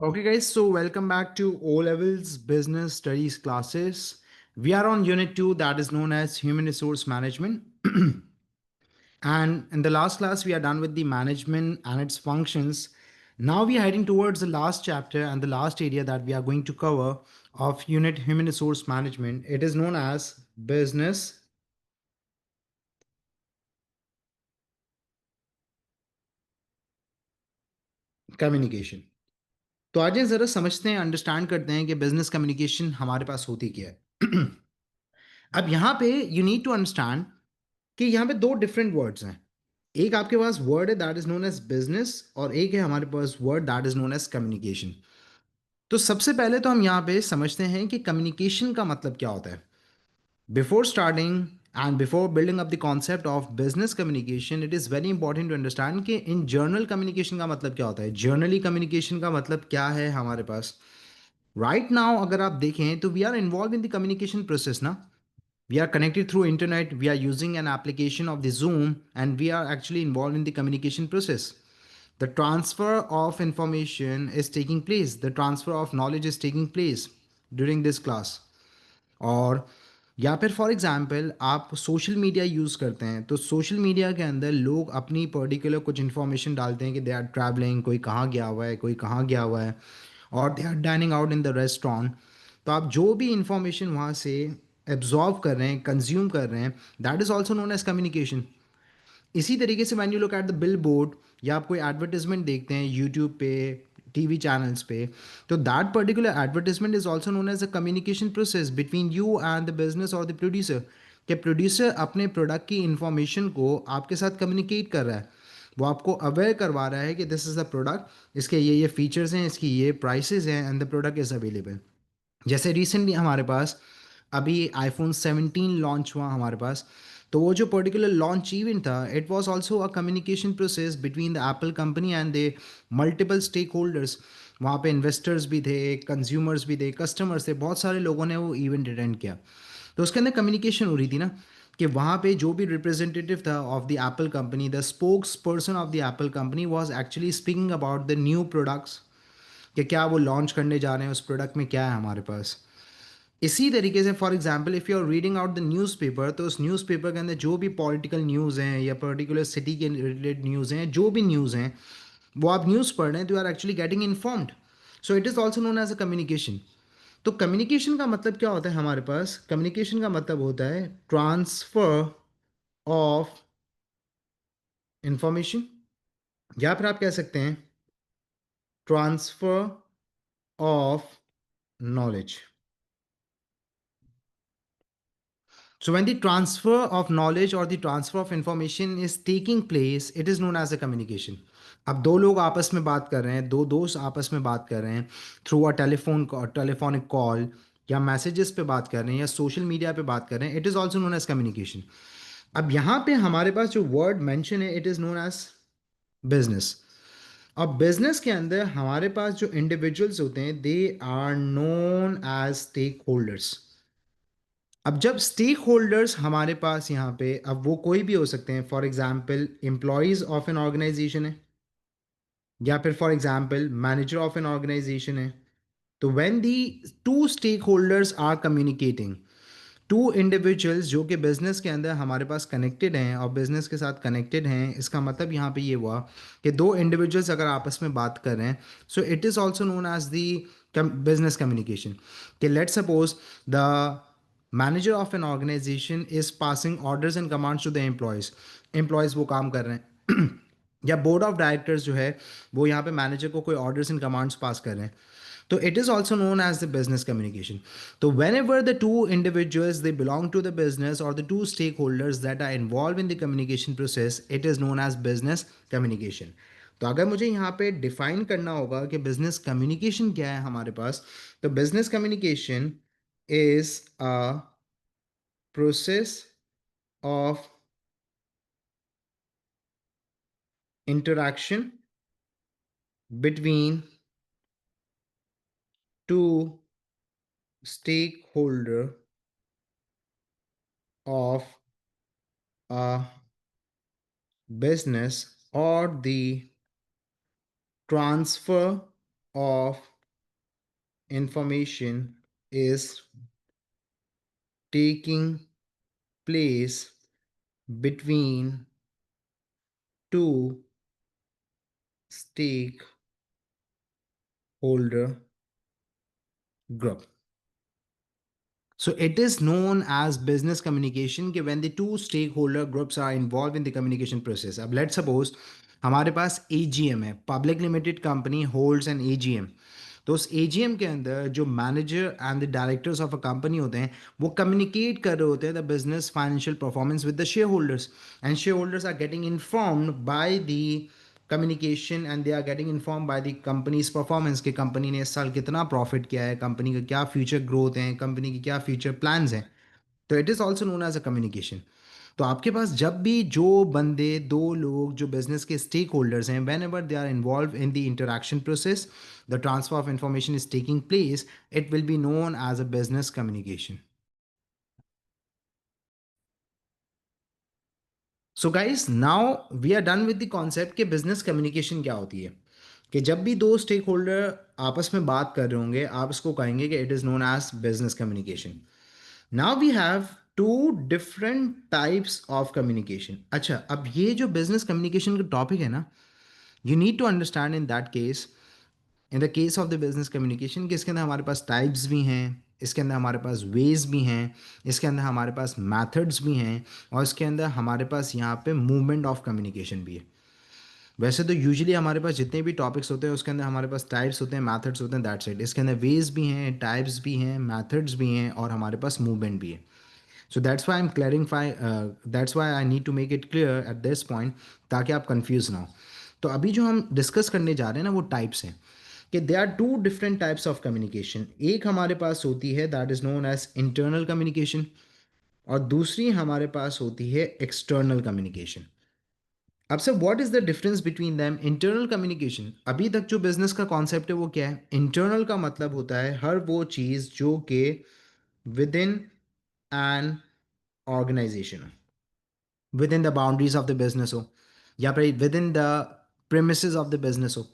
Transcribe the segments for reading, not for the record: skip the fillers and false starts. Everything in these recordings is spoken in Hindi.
Okay, guys, so welcome back to O Levels Business Studies classes. We are on Unit 2, that is known as Human Resource Management. And in the last class, we are done with the management and its functions. Now we are heading towards the last chapter and the last area that we are going to cover of Unit Human Resource Management. It is known as Business Communication. तो आज ज़रा समझते हैं, अंडरस्टैंड करते हैं कि बिजनेस कम्युनिकेशन हमारे पास होती क्या है। अब यहाँ पे यू नीड टू अंडरस्टैंड कि यहाँ पे दो डिफरेंट वर्ड्स हैं। एक आपके पास वर्ड है that is known as business और एक है हमारे पास word that is known as communication. तो सबसे पहले तो हम यहाँ पे समझते हैं कि कम्युनिकेशन का मतलब क्या होता है। Before starting and before building up the concept of business communication, it is very important to understand कि इन जर्नल कम्युनिकेशन का मतलब क्या होता है। जर्नली कम्युनिकेशन का मतलब क्या है हमारे पास राइट नाउ अगर आप देखें तो we are involve in the communication process ना। We are connected through internet, we are using an application of the Zoom, and we are actually involved in the communication process. The transfer of information is taking place, the transfer of knowledge is taking place during this class. और या फिर फॉर एग्जांपल आप सोशल मीडिया यूज़ करते हैं तो सोशल मीडिया के अंदर लोग अपनी पर्टिकुलर कुछ इन्फॉर्मेशन डालते हैं कि दे आर ट्रैवलिंग, कोई कहाँ गया हुआ है, कोई कहाँ गया हुआ है, और they are dining out in the restaurant. तो आप जो भी इंफॉर्मेशन वहाँ से एब्जॉर्व कर रहे हैं, कंज्यूम कर रहे हैं, that is also known as communication. इसी तरीके से when you look at the billboard या आप कोई एडवर्टीजमेंट देखते हैं यूट्यूब पे, टीवी चैनल्स पे, तो that particular advertisement is also known as a communication process between you and the business और द प्रोड्यूसर। कि प्रोड्यूसर अपने प्रोडक्ट की इंफॉर्मेशन को आपके साथ कम्युनिकेट कर रहा है, वो आपको अवेयर करवा रहा है कि दिस इज़ द प्रोडक्ट, इसके ये फीचर्स हैं, इसकी ये प्राइसेस हैं and the product is available. जैसे रिसेंटली हमारे पास अभी आईफोन 17 लॉन्च हुआ हमारे पास, तो वो जो पर्टिकुलर लॉन्च इवेंट था, it was also a communication process between the Apple company and the multiple stakeholders. वहाँ पे इन्वेस्टर्स भी थे, कंज्यूमर्स भी थे, कस्टमर्स थे, बहुत सारे लोगों ने वो इवेंट अटेंड किया। तो उसके अंदर कम्युनिकेशन हो रही थी ना, कि वहाँ पे जो भी रिप्रेजेंटेटिव था of the Apple company, the spokes person of the Apple company was actually speaking about the new products, कि क्या वो लॉन्च करने जा रहे हैं, उस प्रोडक्ट में क्या है हमारे पास। इसी तरीके से for example if you are reading out the newspaper, तो उस न्यूज़पेपर के अंदर जो भी पॉलिटिकल न्यूज़ हैं या पर्टिकुलर सिटी के रिलेटेड न्यूज़ हैं, जो भी न्यूज़ हैं, वो आप न्यूज़ पढ़ रहे हैं तो you are actually getting informed. So it is also known as a communication. तो कम्युनिकेशन का मतलब क्या होता है हमारे पास? कम्युनिकेशन का मतलब होता है ट्रांसफर ऑफ इंफॉर्मेशन, या फिर आप कह सकते हैं transfer of knowledge. So when the transfer of knowledge or the transfer of information is taking place, it is known as a communication. अब दो लोग आपस में बात कर रहे हैं, दो दोस्त आपस में बात कर रहे हैं थ्रू अ टेलीफोनिक कॉल, या मैसेजेस पे बात कर रहे हैं, या सोशल मीडिया पे बात कर रहे हैं, it is also known as communication. अब यहाँ पे हमारे पास जो वर्ड मेंशन है, it is known as business. अब बिजनेस के अंदर हमारे पास जो इंडिविजुअल्स होते हैं, they are known as stakeholders. अब जब स्टेक होल्डर्स हमारे पास यहाँ पे, अब वो कोई भी हो सकते हैं, for example employees of an organization है, या फिर for example manager of an organization है। तो when the two stakeholders are communicating, two individuals जो कि बिजनेस के अंदर हमारे पास कनेक्टेड हैं और बिजनेस के साथ कनेक्टेड हैं, इसका मतलब यहाँ पे ये हुआ कि दो इंडिविजुअल्स अगर आपस में बात कर रहे हैं, so it is also known as the business communication. कि let suppose the manager of an organisation is passing orders and commands to the employees, employees वो काम कर रहे हैं या बोर्ड ऑफ डायरेक्टर्स जो है वो यहाँ पे मैनेजर को कोई ऑर्डर्स एंड कमांड्स पास कर रहे हैं, तो it is also known as the business communication. So whenever the two individuals they belong to the business or the two stakeholders that are involved in the communication process, it is known as business communication. तो अगर मुझे यहाँ पे डिफाइन करना होगा कि बिजनेस कम्युनिकेशन क्या है हमारे पास, तो business communication is a process of interaction between two stakeholder of a business or the transfer of information is taking place between two stakeholder group. So it is known as business communication कि when the two stakeholder groups are involved in the communication process. अब let's suppose हमारे पास AGM है, Public Limited Company holds an AGM. तो उस AGM के अंदर जो manager and the directors of a company होते हैं वो कम्युनिकेट कर रहे होते हैं the business financial performance with the shareholders and shareholders are getting informed by the communication and they are getting inform by the company's performance कि कंपनी ने इस साल कितना प्रॉफिट किया है, कंपनी का क्या फ्यूचर ग्रोथ है, कंपनी की क्या फ्यूचर प्लान्स हैं. तो it is also known as a communication. तो आपके पास जब भी जो बंदे दो लोग जो बिजनेस के स्टेक होल्डर्स हैं whenever they are involve in the interaction process the transfer of information is taking place it will be known as a business communication. So guys now we are done with the concept कि बिजनेस कम्युनिकेशन क्या होती है. कि जब भी दो स्टेक होल्डर आपस में बात कर रहे होंगे आप इसको कहेंगे कि it is known as business communication. Now we have two different types of communication. अच्छा, अब ये जो बिजनेस कम्युनिकेशन का टॉपिक है ना, you need to understand in that case, in the case of the business communication कि इसके अंदर हमारे पास टाइप्स भी हैं, इसके अंदर हमारे पास वेज भी हैं, इसके अंदर हमारे पास मैथड्स भी हैं, और इसके अंदर हमारे पास यहाँ पे मूवमेंट ऑफ कम्युनिकेशन भी है. वैसे तो यूजुअली हमारे पास जितने भी टॉपिक्स होते हैं उसके अंदर हमारे पास टाइप्स होते हैं, मैथड्स होते हैं, दैट साइड. इसके अंदर वेज भी हैं, टाइप्स भी हैं, मैथड्स भी हैं, और हमारे पास मूवमेंट भी है. So that's why I am clarify, that's why I need to make it clear at this point ताकि आप कंफ्यूज ना हो. तो अभी जो हम डिस्कस करने जा रहे हैं ना वो टाइप्स हैं कि they are two different types of communication. एक हमारे पास होती है that is known as internal communication, और दूसरी हमारे पास होती है एक्सटर्नल कम्युनिकेशन. अब sir what is the difference between them. Internal communication, अभी तक जो बिजनेस का कॉन्सेप्ट है वो क्या है. इंटरनल का मतलब होता है हर वो चीज़ जो कि within an organisation, within the boundaries of the business हो, या फिर within the premises of the business हो.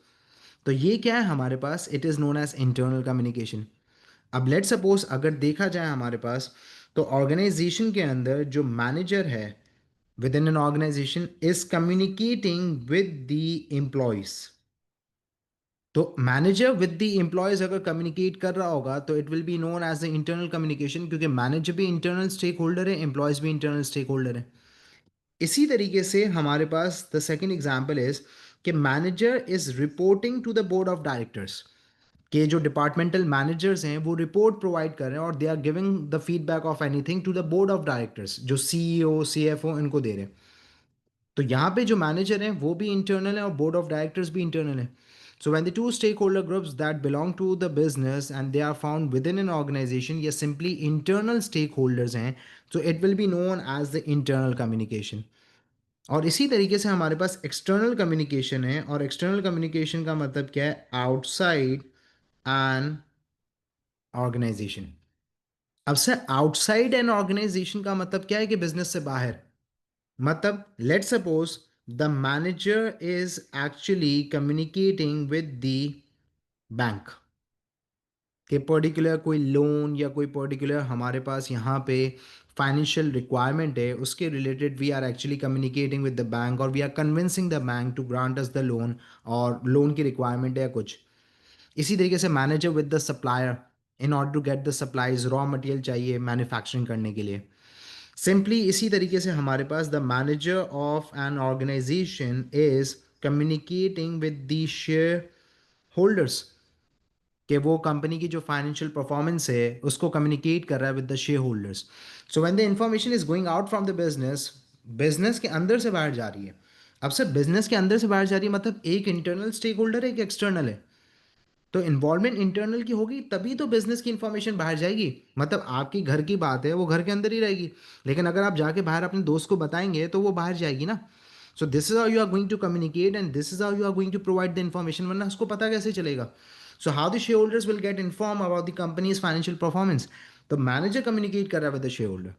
तो ये क्या है हमारे पास, it is known as internal communication. अब लेट सपोज अगर देखा जाए हमारे पास, तो ऑर्गेनाइजेशन के अंदर जो मैनेजर है within an organisation is communicating with the employees. तो मैनेजर विद द एम्प्लॉयज अगर कम्युनिकेट कर रहा होगा तो it will be known as the internal communication, क्योंकि मैनेजर भी इंटरनल स्टेक होल्डर है, एम्प्लॉयज भी इंटरनल स्टेक होल्डर है. इसी तरीके से हमारे पास द सेकेंड एग्जाम्पल इज कि manager is reporting to the board of directors. के जो डिपार्टमेंटल मैनेजर्स हैं वो रिपोर्ट प्रोवाइड कर रहे हैं और they are giving the feedback of anything to the board of directors, जो सीईओ सीएफओ इनको दे रहे हैं. तो यहाँ पे जो मैनेजर हैं वो भी इंटरनल है और बोर्ड ऑफ डायरेक्टर्स भी इंटरनल है. So when the two stakeholder groups that belong to the business and they are found within an organization या सिंपली इंटरनल स्टेक होल्डर्स हैं, तो it will be known as the internal communication. और इसी तरीके से हमारे पास एक्सटर्नल कम्युनिकेशन है, और एक्सटर्नल कम्युनिकेशन का मतलब क्या है, आउटसाइड एन ऑर्गेनाइजेशन. अब से आउटसाइड एन ऑर्गेनाइजेशन का मतलब क्या है कि बिजनेस से बाहर. मतलब late suppose the manager is actually communicating with the bank कि पर्टिकुलर कोई लोन या कोई पर्टिकुलर हमारे पास यहाँ पे फाइनेंशियल रिक्वायरमेंट है, उसके related we are actually communicating with the bank और we are convincing the bank to grant us the loan, और लोन की रिक्वायरमेंट है कुछ. इसी तरीके से manager with the supplier in order to get the supplies, raw material चाहिए मैन्युफैक्चरिंग करने के लिए. सिंपली इसी तरीके से हमारे पास the manager of an organisation is communicating with the shareholders कि वो कंपनी की जो फाइनेंशियल परफॉर्मेंस है उसको कम्युनिकेट कर रहा है with the share holders. So when the information is going out from the business, business के अंदर से बाहर जा रही है. अब सर बिजनेस के अंदर से बाहर जा रही है मतलब एक इंटरनल स्टेक होल्डर है, एक एक्सटर्नल है. तो इन्वॉल्वमेंट इंटरनल की होगी तभी तो बिजनेस की इंफॉर्मेशन बाहर जाएगी. मतलब आपकी घर की बात है वो घर के अंदर ही रहेगी, लेकिन अगर आप जाके बाहर अपने दोस्त को बताएंगे तो वो बाहर जाएगी ना. So this is how you are going to communicate and this is how you are going to provide the information, वरना उसको पता कैसे चलेगा. So how the shareholders will get inform about the company's financial performance. तो मैनेजर कम्युनिकेट कर रहा है with the shareholder.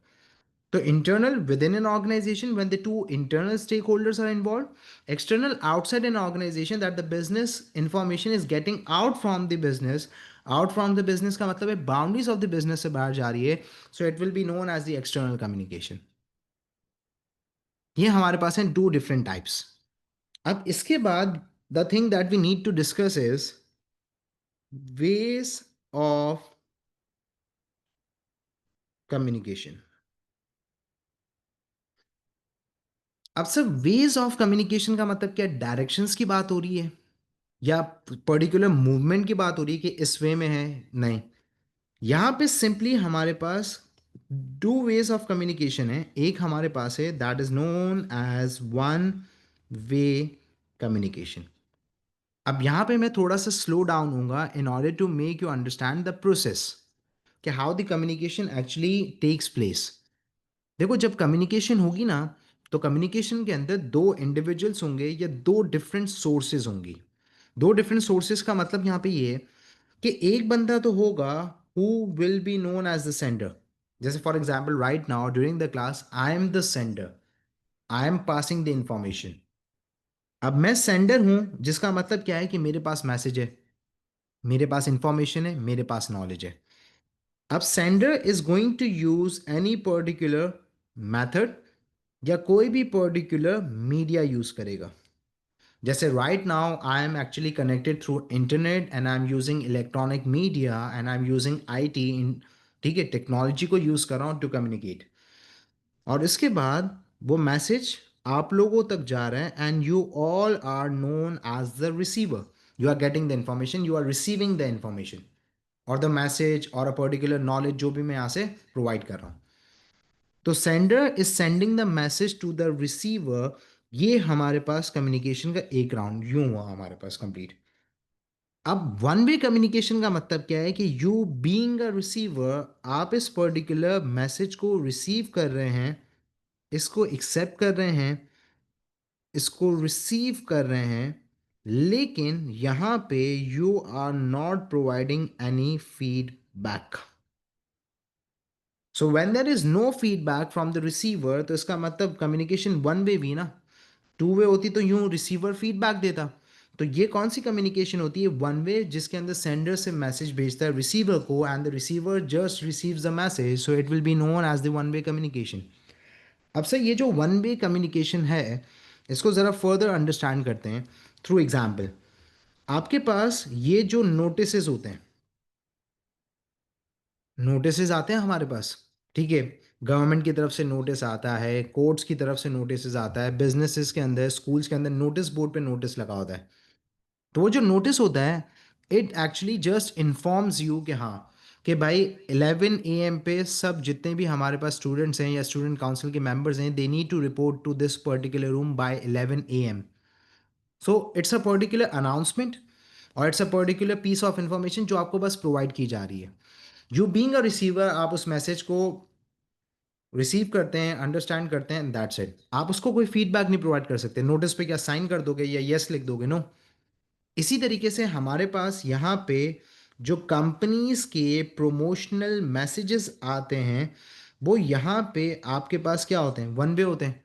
So internal within an organization when the two internal stakeholders are involved, external outside an organization that the business information is getting out from the business out from the business का मतलब है बाउंड्रीज ऑफ द बिजनेस से बाहर जा रही है, so it will be known as the external communication. ये हमारे पास हैं टू डिफरेंट टाइप्स। अब इसके बाद the thing that we need to discuss is ways of communication. अब सर वेज ऑफ कम्युनिकेशन का मतलब क्या, डायरेक्शंस की बात हो रही है या पर्टिकुलर मूवमेंट की बात हो रही है कि इस वे में है? नहीं, यहाँ पे सिंपली हमारे पास टू वेज ऑफ कम्युनिकेशन है। एक हमारे पास है that is known as one way communication. अब यहाँ पे मैं थोड़ा सा स्लो डाउन होऊंगा in order to make you understand the process कि how the communication actually takes place. देखो, जब कम्युनिकेशन होगी ना, तो कम्युनिकेशन के अंदर दो इंडिविजुअल्स होंगे या दो डिफरेंट सोर्सेज होंगी। दो डिफरेंट सोर्सेज का मतलब यहाँ पे ये है कि एक बंदा तो होगा who will be known as the sender. जैसे for example right now during the class I am the sender, I am passing the information. अब मैं सेंडर हूं, जिसका मतलब क्या है कि मेरे पास मैसेज है, मेरे पास इंफॉर्मेशन है, मेरे पास नॉलेज है। अब sender is going to use any particular method या कोई भी पर्टिकुलर मीडिया यूज करेगा। जैसे right now I am actually connected through internet and I am using electronic media and I am using IT in, ठीक है, टेक्नोलॉजी को यूज कर रहा हूँ टू कम्युनिकेट। और इसके बाद वो मैसेज आप लोगों तक जा रहा है and you all are known as the receiver. You are getting the information, you are receiving the information और द मैसेज और अ पर्टिकुलर नॉलेज जो भी मैं यहाँ से प्रोवाइड कर रहा हूँ। तो sender is sending the message to the receiver. ये हमारे पास कम्युनिकेशन का एक राउंड यूं हुआ हमारे पास कंप्लीट। अब वन वे कम्युनिकेशन का मतलब क्या है कि यू बीइंग अ रिसीवर, आप इस पर्टिकुलर मैसेज को रिसीव कर रहे हैं, इसको एक्सेप्ट कर रहे हैं, इसको रिसीव कर रहे हैं, लेकिन यहां पे you are not providing any feedback. So when there is no feedback from the receiver, तो इसका मतलब कम्युनिकेशन वन वे भी ना, टू वे होती तो यूं रिसीवर फीडबैक देता। तो ये कौन सी कम्युनिकेशन होती है, वन वे, जिसके अंदर सेंडर से मैसेज भेजता है रिसीवर को and the receiver just receives the message, so it will be known as the one way communication. अब सर ये जो वन वे कम्युनिकेशन है, इसको ज़रा फर्दर अंडरस्टैंड करते हैं थ्रू एग्जाम्पल। आपके पास ये जो नोटिस होते हैं, नोटिस आते हैं हमारे पास, ठीक है, गवर्नमेंट की तरफ से नोटिस आता है, कोर्ट्स की तरफ से नोटिस आता है, बिजनेसेस के अंदर, स्कूल्स के अंदर नोटिस बोर्ड पे नोटिस लगा होता है। तो वो जो नोटिस होता है, it actually just informs you कि हाँ, कि भाई 11 AM पे सब जितने भी हमारे पास स्टूडेंट्स हैं या स्टूडेंट काउंसिल के मेंबर्स हैं, they need to report to this particular room by 11 AM। So it's a particular announcement और it's a particular piece of information जो आपको बस प्रोवाइड की जा रही है। यू बीइंग अ रिसीवर, आप उस मैसेज को रिसीव करते हैं, अंडरस्टैंड करते हैं, दैट्स इट। आप उसको कोई फीडबैक नहीं प्रोवाइड कर सकते। नोटिस पे क्या साइन कर दोगे या यस लिख दोगे? नो। इसी तरीके से हमारे पास यहाँ पे जो कंपनीज के प्रमोशनल मैसेजेस आते हैं, वो यहाँ पे आपके पास क्या होते हैं, वन वे होते हैं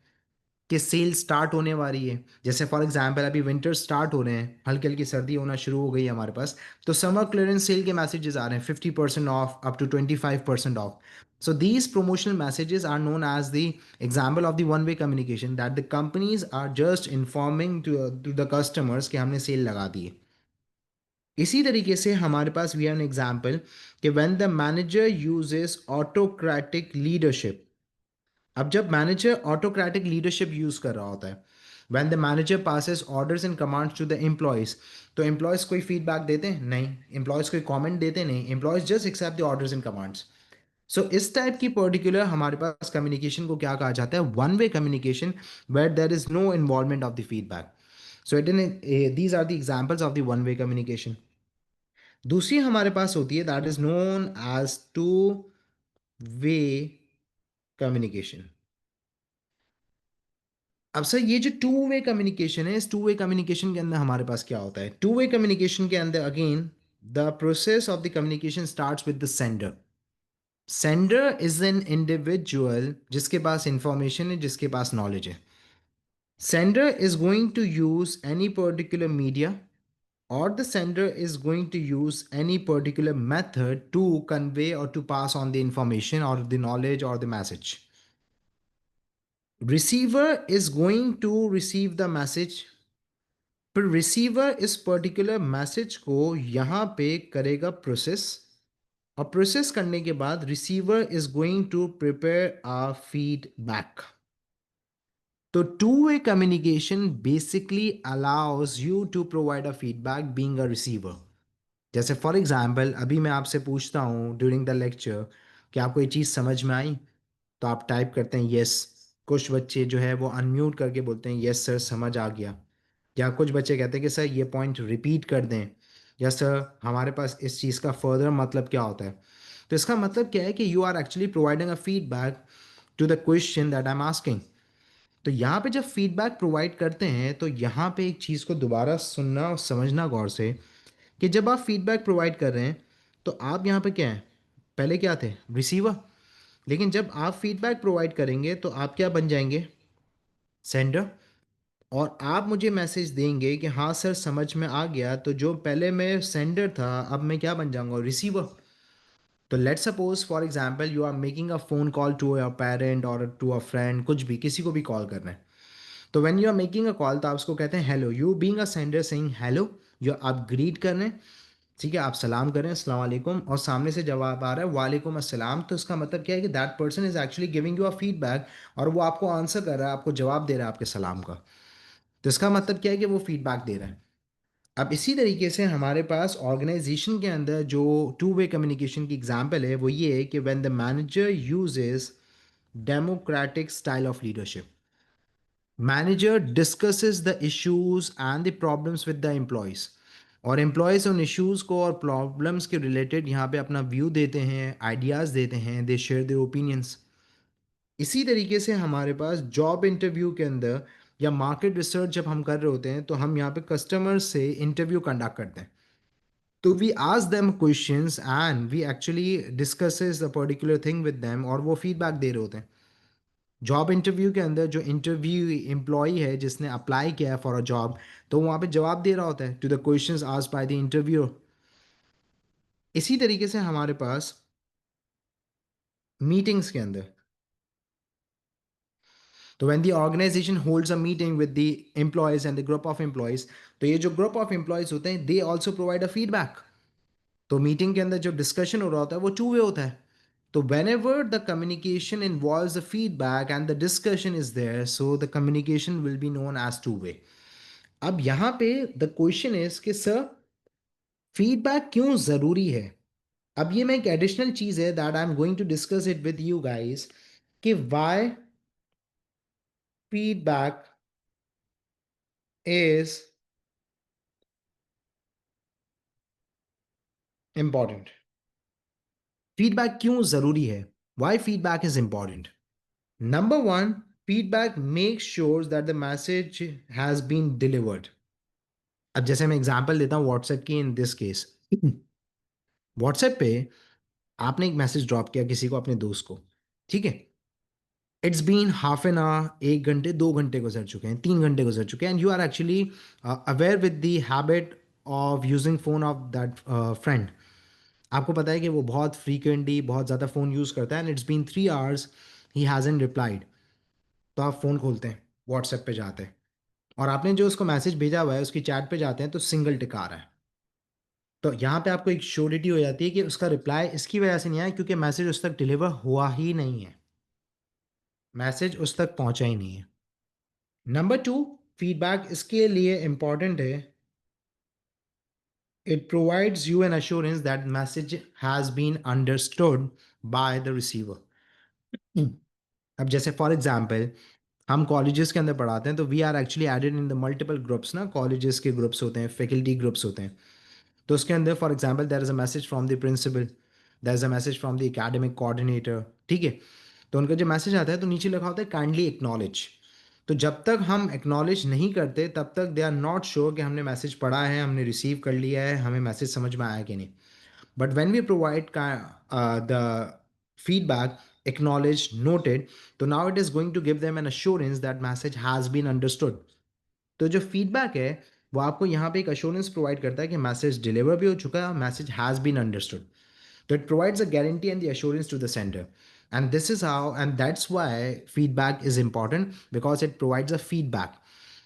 कि सेल स्टार्ट होने वाली है। जैसे फॉर एग्जांपल अभी विंटर स्टार्ट हो रहे हैं, हल्की हल्की सर्दी होना शुरू हो गई है हमारे पास, तो समर क्लियरेंस सेल के मैसेजेस आ रहे हैं, 50% off, up to 25% off. So these promotional messages are known as the example of the one way communication that the companies are just informing to the customers कि हमने सेल लगा दी है। इसी तरीके से हमारे पास वी हैव एन एग्जांपल कि when the manager uses autocratic leadership. अब जब मैनेजर ऑटोक्रेटिक लीडरशिप यूज कर रहा होता है, when the manager passes orders and commands to the employees, तो एम्प्लॉयज कोई फीडबैक देते हैं? नहीं। एम्प्लॉयज कोई कमेंट देते नहीं, employees just accept the orders and commands. So इस टाइप की पर्टिकुलर हमारे पास कम्युनिकेशन को क्या कहा जाता है, one way communication, where there is no involvement of the feedback. So it in these are the examples of the one way communication. दूसरी हमारे पास होती है that is known as two way communication. अब सर ये जो टू वे कम्युनिकेशन है, इस टू वे कम्युनिकेशन के अंदर हमारे पास क्या होता है, टू वे कम्युनिकेशन के अंदर again the process of the communication starts with the sender. Sender is an individual जिसके पास इंफॉर्मेशन है, जिसके पास नॉलेज है। Sender is going to use any particular media or the sender is going to use any particular method to convey or to pass on the information or the knowledge or the message. Receiver is going to receive the message, पर रिसीवर इस पर्टिकुलर मैसेज को यहाँ पे करेगा प्रोसेस, और प्रोसेस करने के बाद receiver is going to prepare a feedback. तो two way communication basically allows you to provide a feedback being a receiver. जैसे फॉर एग्जांपल अभी मैं आपसे पूछता हूँ ड्यूरिंग द लेक्चर कि आपको ये चीज़ समझ में आई, तो आप टाइप करते हैं यस. कुछ बच्चे जो है वो अनम्यूट करके बोलते हैं यस सर समझ आ गया, या कुछ बच्चे कहते हैं कि सर ये पॉइंट रिपीट कर दें, या सर हमारे पास इस चीज़ का फर्दर मतलब क्या होता है. तो इसका मतलब क्या है कि you are actually providing a feedback to the question that I am asking. तो यहाँ पे जब फीडबैक प्रोवाइड करते हैं तो यहाँ पे एक चीज़ को दोबारा सुनना और समझना गौर से, कि जब आप फीडबैक प्रोवाइड कर रहे हैं तो आप यहाँ पे क्या हैं, पहले क्या थे, रिसीवर. लेकिन जब आप फीडबैक प्रोवाइड करेंगे तो आप क्या बन जाएंगे, सेंडर. और आप मुझे मैसेज देंगे कि हाँ सर समझ में आ गया, तो जो पहले मैं सेंडर था अब मैं क्या बन जाऊंगा, रिसीवर. तो let's suppose for example you are making a phone call to your parent और टू अ फ्रेंड, कुछ भी किसी को भी कॉल कर रहे हैं. तो when you are making a call तो आप उसको कहते हैं hello, you being a sender saying hello, you आप ग्रीट कर रहे हैं, ठीक है, आप सलाम करें अस्सलाम वालेकुम, और सामने से जवाब आ रहा है वालेकुम अस्सलाम. तो इसका मतलब क्या है कि that person is actually giving you a feedback, और वो आपको आंसर कर रहा है, आपको जवाब दे रहा है आपके सलाम का. तो इसका मतलब क्या है कि वो फीडबैक दे रहा है. अब इसी तरीके से हमारे पास ऑर्गेनाइजेशन के अंदर जो टू वे कम्युनिकेशन की एग्जांपल है वो ये है कि when the manager uses democratic style of leadership. Manager discusses the issues and the problems with the employees, और एम्प्लॉयज़ उन इश्यूज़ को और प्रॉब्लम्स के रिलेटेड यहाँ पे अपना व्यू देते हैं, आइडियाज़ देते हैं, दे शेयर देयर ओपिनियंस. इसी तरीके से हमारे पास जॉब इंटरव्यू के अंदर या मार्केट रिसर्च जब हम कर रहे होते हैं तो हम यहाँ पे कस्टमर से इंटरव्यू कंडक्ट करते हैं. तो we ask them questions and we actually discusses the particular thing with them, और वो फीडबैक दे रहे होते हैं. जॉब इंटरव्यू के अंदर जो इंटरव्यू एम्प्लॉय है जिसने अप्लाई किया है फॉर अ जॉब, तो वहाँ पे जवाब दे रहा होता है to the questions asked by the interviewer. इसी तरीके से हमारे पास मीटिंग्स के अंदर, तो when the organisation holds a meeting with the employees and the group of employees, तो ये जो ग्रुप ऑफ एम्प्लॉयज होते हैं they also provide a feedback. तो मीटिंग के अंदर जो डिस्कशन हो रहा होता है वो टू वे होता है. तो whenever the communication involves the feedback and the discussion is there, so the communication will be known as two way. अब यहाँ पे द क्वेश्चन इज कि सर फीडबैक क्यों ज़रूरी है. अब ये मैं एक एडिशनल चीज़ है that I am going to discuss it with you guys, कि why feedback is important. Feedback क्यों ज़रूरी है, why feedback is important. Number one, feedback make sure that the message has been delivered. अब जैसे मैं एग्जांपल देता हूँ व्हाट्सएप की इन दिस केस. व्हाट्सएप पे आपने एक मैसेज ड्रॉप किया किसी को, अपने दोस्त को, ठीक है. It's been half an hour, 1 घंटे 2 घंटे गुजर चुके हैं, 3 घंटे गुजर चुके हैं, and you are actually aware with the habit of using phone of that friend. आपको पता है कि वो बहुत फ्रीक्वेंटली बहुत ज़्यादा फ़ोन यूज़ करता है, and it's been 3 hours he hasn't replied. तो आप फ़ोन खोलते हैं, व्हाट्सएप पे जाते हैं, और आपने जो उसको मैसेज भेजा हुआ है उसकी चैट पे जाते हैं तो सिंगल टिक आ रहा है. तो यहाँ पे आपको एक श्योरिटी हो जाती है कि उसका रिप्लाई इसकी वजह से नहीं आया क्योंकि मैसेज उस तक डिलीवर हुआ ही नहीं है, मैसेज उस तक पहुंचा ही नहीं है. नंबर टू, फीडबैक इसके लिए इंपॉर्टेंट है, it provides you an assurance that message has been understood by the receiver. अब जैसे फॉर एग्जांपल हम कॉलेजेस के अंदर पढ़ाते हैं तो we are actually added in the multiple groups ना, कॉलेजेस के ग्रुप्स होते हैं, फैकल्टी ग्रुप्स होते हैं. तो उसके अंदर for example there is a message from the principal, there is a message from the academic coordinator, ठीक है. तो उनका जब मैसेज आता है तो नीचे लिखा होता है काइंडली एक्नॉलेज. तो जब तक हम एक्नॉलेज नहीं करते तब तक दे आर नॉट श्योर कि हमने मैसेज पढ़ा है, हमने रिसीव कर लिया है, हमें मैसेज समझ में आया कि नहीं. But when we provide the feedback acknowledge noted, तो now it is going to give them an assurance that message has been understood. तो जो फीडबैक है वो आपको यहाँ पे एक अश्योरेंस प्रोवाइड करता है कि मैसेज डिलीवर भी हो चुका है और message has been understood. So it provides a guarantee and the assurance to the sender. And this is how, and that's why feedback is important because it provides a feedback.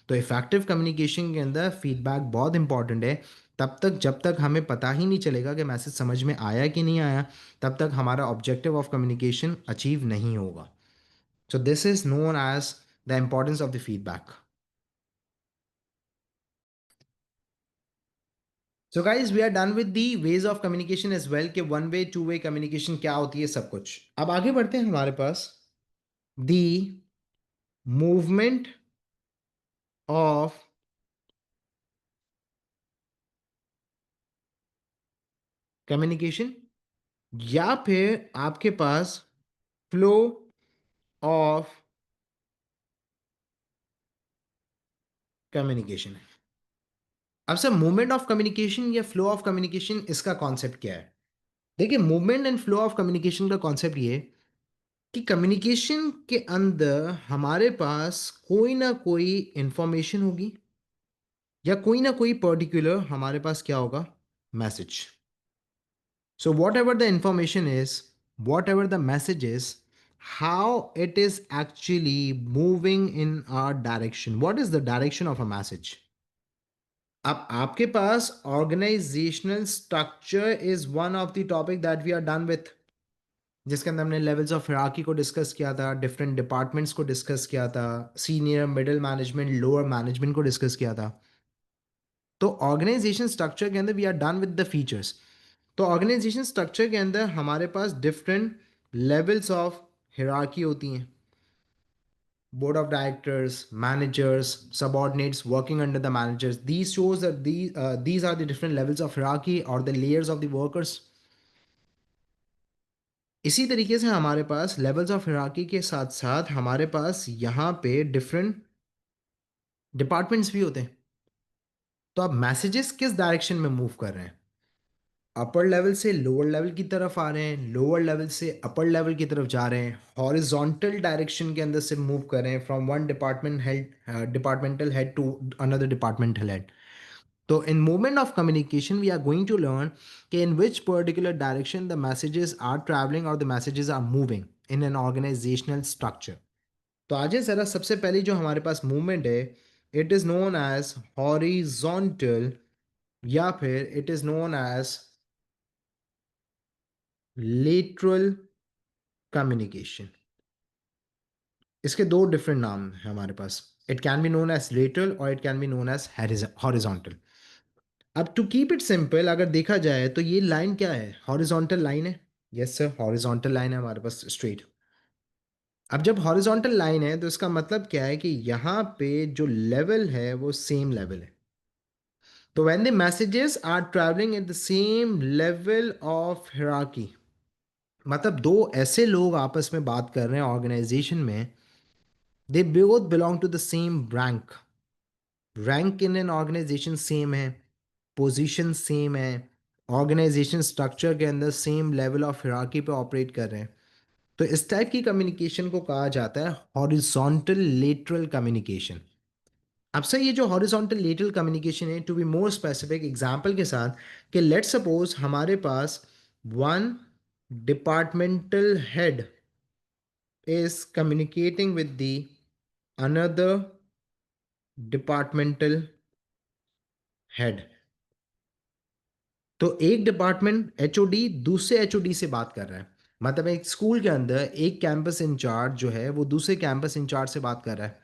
तो इफेक्टिव कम्युनिकेशन के अंदर फीडबैक बहुत इंपॉर्टेंट है. तब तक जब तक हमें पता ही नहीं चलेगा कि मैसेज समझ में आया कि नहीं आया, तब तक हमारा ऑब्जेक्टिव ऑफ कम्युनिकेशन अचीव नहीं होगा. So this is known as the importance of the feedback. So guys we are done with the ways of communication as well कि one way two way communication क्या होती है सब कुछ. अब आगे बढ़ते हैं हमारे पास दी मूवमेंट ऑफ कम्युनिकेशन या फिर आपके पास फ्लो ऑफ कम्युनिकेशन है. अब सर मूवमेंट ऑफ कम्युनिकेशन या फ्लो ऑफ कम्युनिकेशन इसका कॉन्सेप्ट क्या है? देखिए movement and flow of communication का कॉन्सेप्ट ये है कि कम्युनिकेशन के अंदर हमारे पास कोई ना कोई इंफॉर्मेशन होगी या कोई ना कोई पर्टिकुलर हमारे पास क्या होगा, message. So, whatever the information is, whatever the message is, how it is actually moving in our direction. What is the direction of a message? अब आपके पास organizational structure is one of the topic that we are done with, जिसके अंदर हमने लेवल्स ऑफ हिरार्की को डिस्कस किया था, डिफरेंट डिपार्टमेंट्स को डिस्कस किया था, senior middle management lower management को डिस्कस किया था. तो ऑर्गेनाइजेशन स्ट्रक्चर के अंदर we are done with the features. तो ऑर्गेनाइजेशन स्ट्रक्चर के अंदर हमारे पास डिफरेंट लेवल्स ऑफ हिरार्की होती हैं. Board of directors, managers, subordinates working under the managers. These shows that these are the different levels of hierarchy or the layers of the workers. इसी तरीके से हमारे पास लेवल्स ऑफ हिरार्की के साथ साथ हमारे पास यहाँ पे डिफरेंट डिपार्टमेंट्स भी होते हैं. तो अब मैसेजेस किस डायरेक्शन में मूव कर रहे हैं? अपर लेवल से लोअर लेवल की तरफ आ रहे हैं, लोअर लेवल से अपर लेवल की तरफ जा रहे हैं, हॉरिजॉन्टल डायरेक्शन के अंदर से मूव कर रहे हैं from one departmental head to another departmental head. तो in movement of communication we are going to learn कि in which particular direction the messages are travelling और the messages are moving in an organizational structure. तो आज ज़रा सबसे पहले जो हमारे पास मूवमेंट है, it is known as horizontal या फिर it is known as lateral communication. इसके दो डिफरेंट नाम हैं हमारे पास. It can be known as lateral और it can be known as horizontal. अब टू कीप इट सिंपल अगर देखा जाए तो ये लाइन क्या है? हॉरिजॉन्टल लाइन है. यस सर, हॉरिजॉन्टल लाइन है हमारे पास स्ट्रेट. अब जब हॉरिजॉन्टल लाइन है तो इसका मतलब क्या है कि यहाँ पे जो लेवल है वो सेम लेवल है. तो when the messages are travelling at the same level of hierarchy, मतलब दो ऐसे लोग आपस में बात कर रहे हैं ऑर्गेनाइजेशन में, they both belong to the same rank. Rank in an organisation same है, पोजीशन सेम है, ऑर्गेनाइजेशन स्ट्रक्चर के अंदर सेम लेवल ऑफ हिरार्की पे ऑपरेट कर रहे हैं. तो इस टाइप की कम्युनिकेशन को कहा जाता है हॉरिजॉन्टल लेटरल कम्युनिकेशन. अब सर ये जो हॉरिजॉन्टल लेटरल कम्युनिकेशन है, to be more specific example के साथ, कि लेट्स सपोज हमारे पास one departmental head is communicating with the another departmental head. तो एक डिपार्टमेंट एचओडी दूसरे एचओडी से बात कर रहा है. मतलब एक स्कूल के अंदर एक कैंपस इंचार्ज जो है वो दूसरे कैंपस इंचार्ज से बात कर रहा है.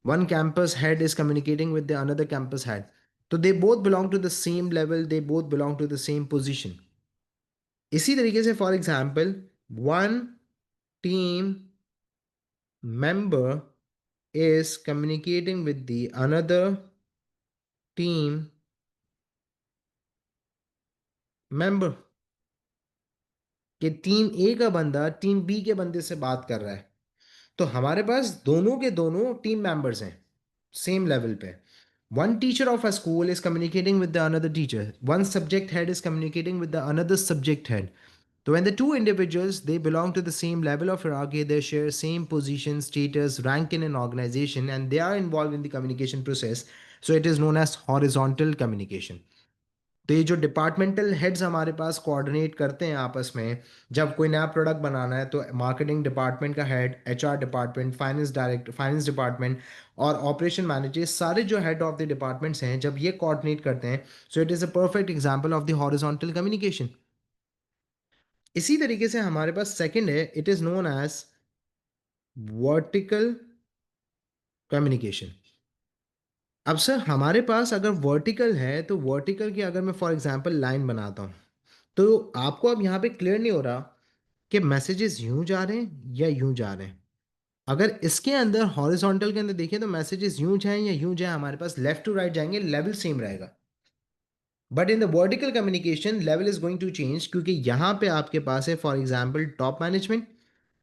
One campus head is communicating with the another campus head. तो they both belong to the same level, they both belong to the same position. इसी तरीके से for example one team member is communicating with the another team member, कि टीम ए का बंदा टीम बी के बंदे से बात कर रहा है. तो हमारे पास दोनों के दोनों टीम मेंबर्स हैं सेम लेवल पे. One teacher of a school is communicating with the another teacher, one subject head is communicating with the another subject head. So when the two individuals they belong to the same level of hierarchy, they share same position, status, rank in an organization, and they are involved in the communication process. So it is known as horizontal communication. तो ये जो डिपार्टमेंटल हेड्स हमारे पास कोऑर्डिनेट करते हैं आपस में, जब कोई नया प्रोडक्ट बनाना है तो मार्केटिंग डिपार्टमेंट का head, HR department, finance department और ऑपरेशन मैनेजर, सारे जो हेड ऑफ द डिपार्टमेंट्स हैं, जब ये कोऑर्डिनेट करते हैं, so it is a perfect example of the horizontal communication. इसी तरीके से हमारे पास सेकंड है, it is known as vertical communication. अब सर हमारे पास अगर वर्टिकल है, तो वर्टिकल की अगर मैं फॉर एग्जांपल लाइन बनाता हूँ, तो आपको अब यहाँ पे क्लियर नहीं हो रहा कि मैसेजेस यूं जा रहे हैं या यूं जा रहे हैं। अगर इसके अंदर हॉरिजॉन्टल के अंदर देखिए तो मैसेजेस यूं जाएं या यूं जाएं, हमारे पास लेफ्ट टू राइट जाएंगे, लेवल सेम रहेगा। But in the vertical communication level is going to change, क्योंकि यहाँ पे आपके पास है फॉर एग्जाम्पल टॉप मैनेजमेंट,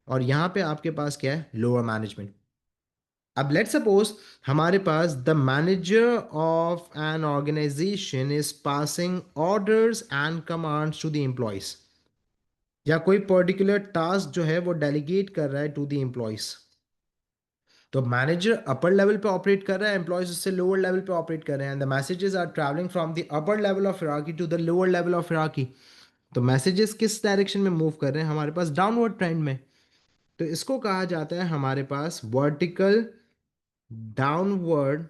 और यहाँ पे आपके पास क्या है, लोअर मैनेजमेंट। अब लेट्स सपोज हमारे पास the manager of an organisation is passing orders and commands to the employees, या कोई पर्टिकुलर टास्क जो है वो डेलीगेट कर रहा है टू द एम्प्लॉयज। तो मैनेजर अपर लेवल पे ऑपरेट कर रहा है, एम्प्लॉयज उससे लोअर लेवल पे ऑपरेट कर रहे हैं, and the messages are travelling from the upper level of hierarchy to the lower level of hierarchy. तो मैसेजेस किस डायरेक्शन में मूव कर रहे हैं, हमारे पास डाउनवर्ड ट्रेंड में। तो इसको कहा जाता है हमारे पास vertical downward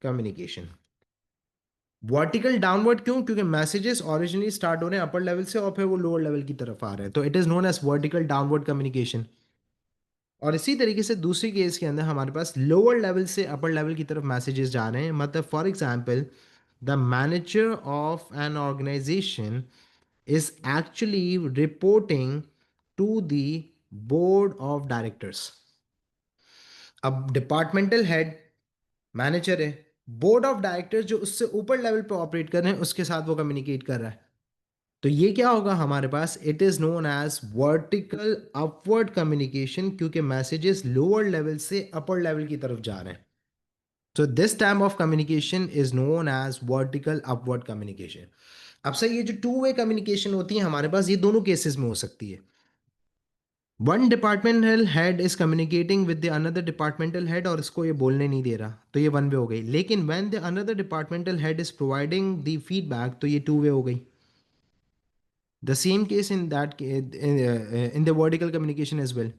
communication. Vertical downward क्यों? क्योंकि मैसेजेस ओरिजिनली स्टार्ट हो रहे हैं अपर लेवल से और फिर वो लोअर लेवल की तरफ आ रहे हैं, तो it is known as vertical downward communication. और इसी तरीके से दूसरी केस के अंदर हमारे पास लोअर लेवल से अपर लेवल की तरफ मैसेजेस जा रहे हैं, मतलब for example the manager of an organisation is actually reporting to the board of directors. अब डिपार्टमेंटल हेड मैनेजर है, बोर्ड ऑफ डायरेक्टर्स जो उससे ऊपर लेवल पे ऑपरेट कर रहे हैं उसके साथ वो कम्युनिकेट कर रहा है। तो ये क्या होगा हमारे पास, it is known as vertical upward communication, क्योंकि मैसेजेस लोअर लेवल से अपर लेवल की तरफ जा रहे हैं। तो this type of communication is known as vertical upward communication. अब सर ये जो टू वे कम्युनिकेशन होती है हमारे पास, ये दोनों केसेस में हो सकती है। One departmental head is communicating with the another departmental head और इसको ये बोलने नहीं दे रहा, तो ये वन वे हो गई। लेकिन when the another departmental head is providing the feedback, तो ये टू वे हो गई। The same case in that in the vertical communication as well.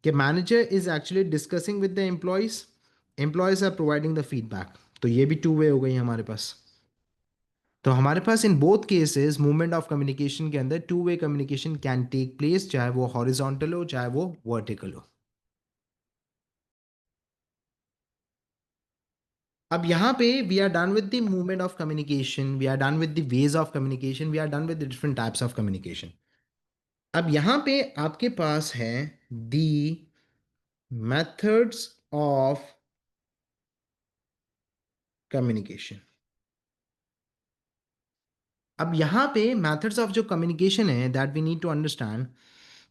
The manager is actually discussing with the employees. Employees are providing the feedback. तो ये भी टू वे हो गई हमारे पास। तो हमारे पास in both cases movement of communication के अंदर two way communication can take place, चाहे वो हॉरिजॉन्टल हो चाहे वो वर्टिकल हो। अब यहाँ पे we are done with the movement of communication, we are done with the ways of communication, we are done with the different types of communication. अब यहाँ पे आपके पास है दी methods of communication। अब यहाँ पे methods of जो communication है, that we need to understand